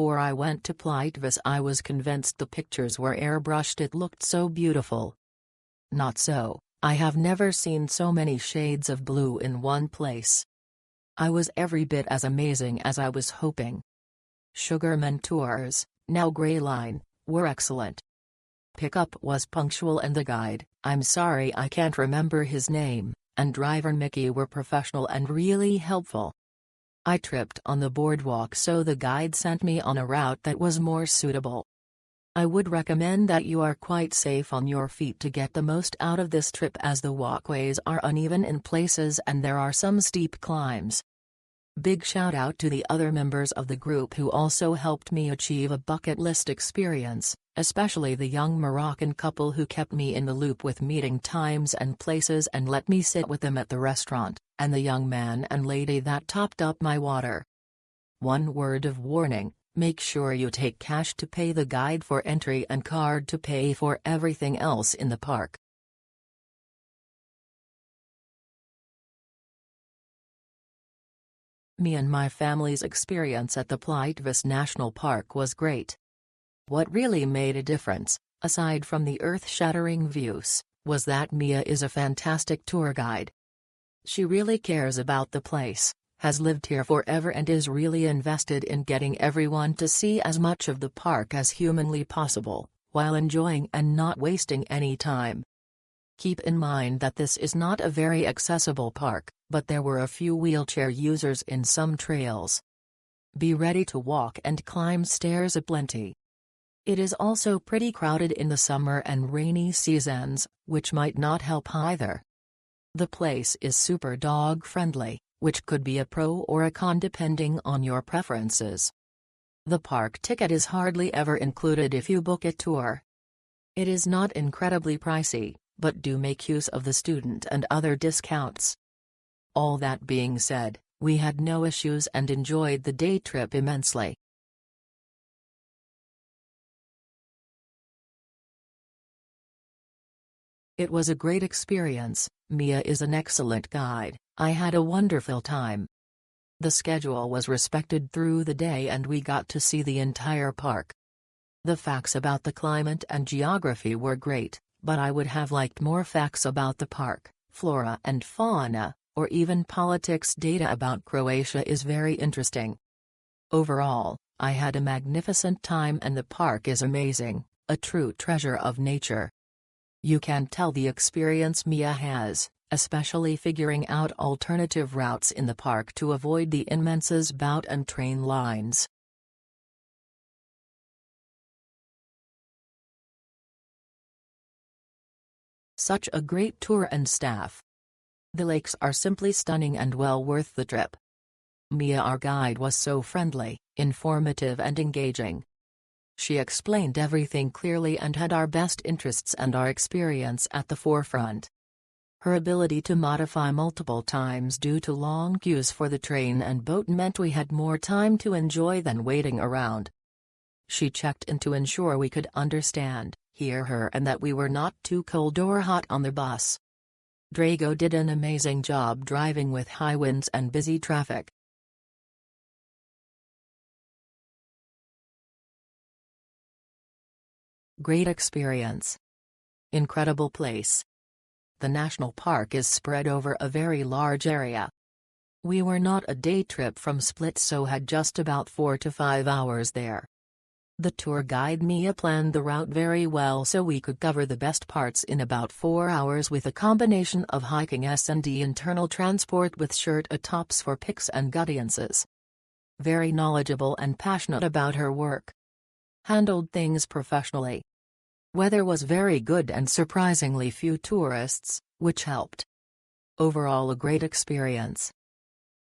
before I went to Plitvice I was convinced the pictures were airbrushed, it looked so beautiful. Not so, I have never seen so many shades of blue in one place. I was every bit as amazing as I was hoping. Sugarman tours, now Grey Line, were excellent. Pickup was punctual and the guide, I'm sorry I can't remember his name, and driver Mickey were professional and really helpful. I tripped on the boardwalk, so the guide sent me on a route that was more suitable. I would recommend that you are quite safe on your feet to get the most out of this trip, as the walkways are uneven in places and there are some steep climbs. Big shout out to the other members of the group who also helped me achieve a bucket list experience, especially the young Moroccan couple who kept me in the loop with meeting times and places and let me sit with them at the restaurant, and the young man and lady that topped up my water. One word of warning: make sure you take cash to pay the guide for entry and card to pay for everything else in the park. Me and my family's experience at the Plitvice National Park was great. What really made a difference, aside from the earth-shattering views, was that Mia is a fantastic tour guide. She really cares about the place, has lived here forever and is really invested in getting everyone to see as much of the park as humanly possible, while enjoying and not wasting any time. Keep in mind that this is not a very accessible park, but there were a few wheelchair users in some trails. Be ready to walk and climb stairs aplenty. It is also pretty crowded in the summer and rainy seasons, which might not help either. The place is super dog-friendly, which could be a pro or a con depending on your preferences. The park ticket is hardly ever included if you book a tour. It is not incredibly pricey, but do make use of the student and other discounts. All that being said, we had no issues and enjoyed the day trip immensely. It was a great experience. Mia is an excellent guide. I had a wonderful time. The schedule was respected through the day and we got to see the entire park. The facts about the climate and geography were great, but I would have liked more facts about the park, flora and fauna, or even politics. Data about Croatia is very interesting. Overall, I had a magnificent time and the park is amazing, a true treasure of nature. You can tell the experience Mia has, especially figuring out alternative routes in the park to avoid the immense boat and train lines. Such a great tour and staff. The lakes are simply stunning and well worth the trip. Mia, our guide, was so friendly, informative and engaging. She explained everything clearly and had our best interests and our experience at the forefront. Her ability to modify multiple times due to long queues for the train and boat meant we had more time to enjoy than waiting around. She checked in to ensure we could understand, hear her, and that we were not too cold or hot on the bus. Drago did an amazing job driving with high winds and busy traffic. Great experience. Incredible place. The national park is spread over a very large area. We were not a day trip from Split, so had just about 4 to 5 hours there. The tour guide Mia planned the route very well so we could cover the best parts in about 4 hours with a combination of hiking and internal transport with shirt-a-tops for pics and audiences. Very knowledgeable and passionate about her work. Handled things professionally. Weather was very good and surprisingly few tourists, which helped. Overall a great experience.